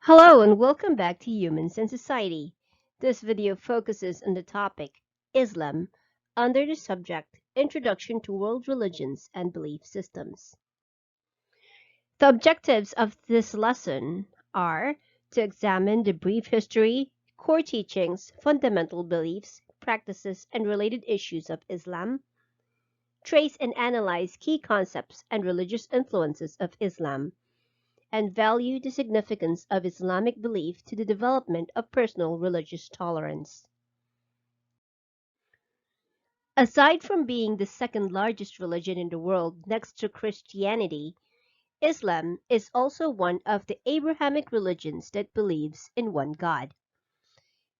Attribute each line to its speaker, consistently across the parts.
Speaker 1: Hello and welcome back to Humans and Society. This video focuses on the topic Islam under the subject Introduction to World Religions and Belief Systems. The objectives of this lesson are to examine the brief history, core teachings, fundamental beliefs, practices, and related issues of Islam, trace and analyze key concepts and religious influences of Islam, and value the significance of Islamic belief to the development of personal religious tolerance. Aside from being the second largest religion in the world next to Christianity, Islam is also one of the Abrahamic religions that believes in one God.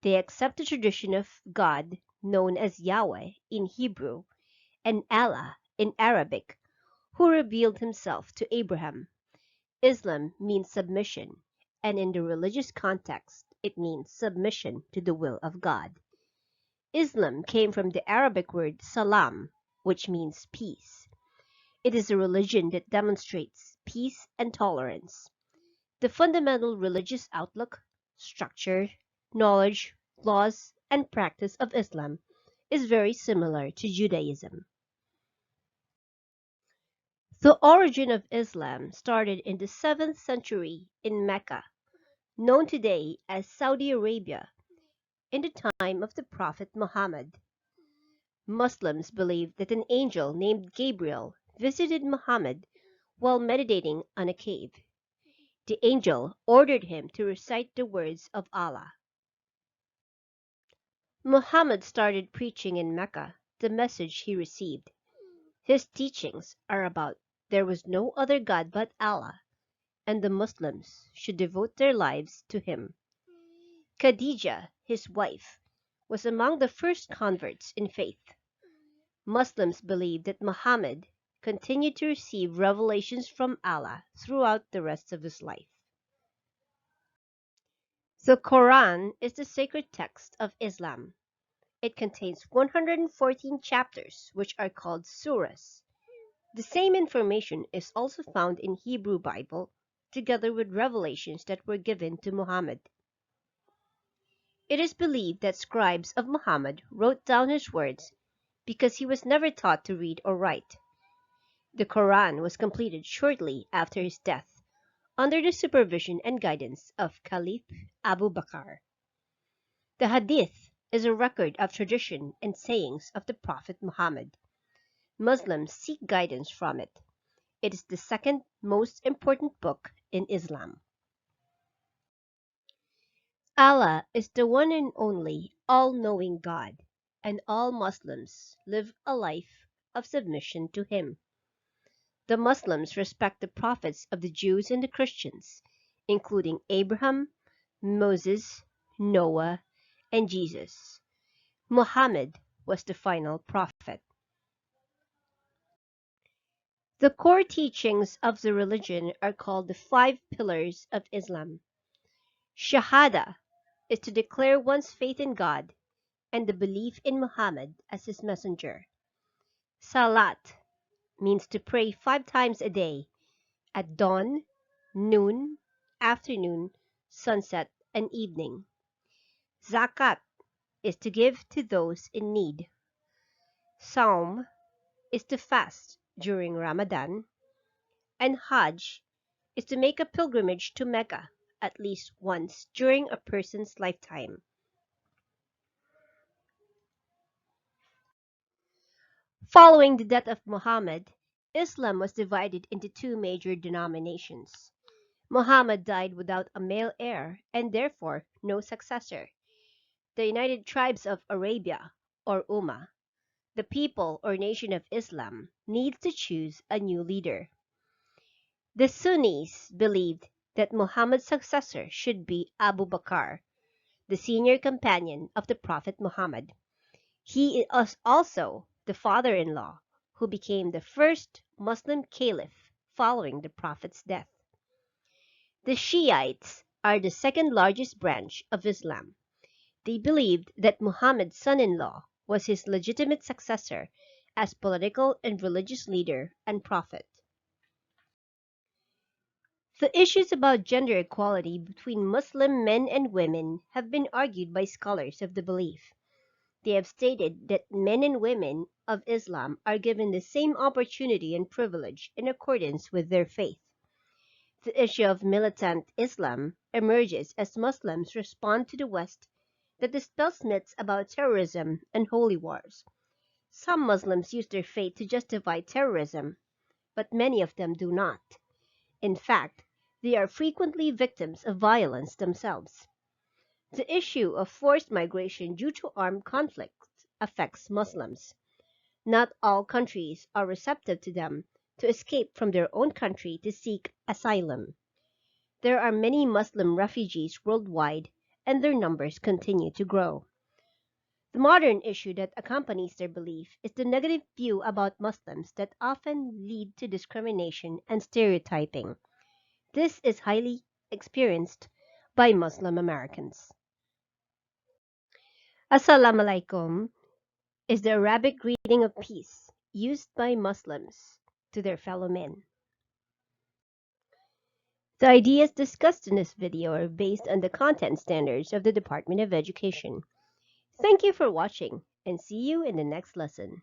Speaker 1: They accept the tradition of God known as Yahweh in Hebrew and Allah in Arabic, who revealed himself to Abraham. Islam means submission, and in the religious context, it means submission to the will of God. Islam came from the Arabic word salam, which means peace. It is a religion that demonstrates peace and tolerance. The fundamental religious outlook, structure, knowledge, laws, and practice of Islam is very similar to Judaism. The origin of Islam started in the 7th century in Mecca, known today as Saudi Arabia, in the time of the Prophet Muhammad. Muslims believe that an angel named Gabriel visited Muhammad while meditating on a cave. The angel ordered him to recite the words of Allah. Muhammad started preaching in Mecca the message he received. His teachings are about there was no other God but Allah, and the Muslims should devote their lives to him. Khadija, his wife, was among the first converts in faith. Muslims believe that Muhammad continued to receive revelations from Allah throughout the rest of his life. The Quran is the sacred text of Islam. It contains 114 chapters, which are called surahs. The same information is also found in Hebrew Bible, together with revelations that were given to Muhammad. It is believed that scribes of Muhammad wrote down his words because he was never taught to read or write. The Quran was completed shortly after his death, under the supervision and guidance of Caliph Abu Bakr. The Hadith is a record of tradition and sayings of the Prophet Muhammad. Muslims seek guidance from it. It is the second most important book in Islam. Allah is the one and only all-knowing God, and all Muslims live a life of submission to Him. The Muslims respect the prophets of the Jews and the Christians, including Abraham, Moses, Noah, and Jesus. Muhammad was the final prophet. The core teachings of the religion are called the 5 pillars of Islam. Shahada is to declare one's faith in God and the belief in Muhammad as his messenger. Salat means to pray 5 times a day, at dawn, noon, afternoon, sunset, and evening. Zakat is to give to those in need. Saum is to fast during Ramadan, and Hajj is to make a pilgrimage to Mecca at least once during a person's lifetime. Following the death of Muhammad, Islam was divided into 2 major denominations. Muhammad died without a male heir and therefore no successor. The United Tribes of Arabia, or Ummah, the people or nation of Islam, needs to choose a new leader. The Sunnis believed that Muhammad's successor should be Abu Bakr, the senior companion of the Prophet Muhammad. He is also the father-in-law who became the first Muslim caliph following the Prophet's death. The Shiites are the second largest branch of Islam. They believed that Muhammad's son-in-law was his legitimate successor as political and religious leader and prophet. The issues about gender equality between Muslim men and women have been argued by scholars of the belief. They have stated that men and women of Islam are given the same opportunity and privilege in accordance with their faith. The issue of militant Islam emerges as Muslims respond to the West that dispels myths about terrorism and holy wars. Some Muslims use their faith to justify terrorism, but many of them do not. In fact, they are frequently victims of violence themselves. The issue of forced migration due to armed conflicts affects Muslims. Not all countries are receptive to them to escape from their own country to seek asylum. There are many Muslim refugees worldwide, and their numbers continue to grow. The modern issue that accompanies their belief is the negative view about Muslims that often lead to discrimination and stereotyping. This is highly experienced by Muslim Americans. Assalamu alaikum is the Arabic greeting of peace used by Muslims to their fellow men. The ideas discussed in this video are based on the content standards of the Department of Education. Thank you for watching and see you in the next lesson.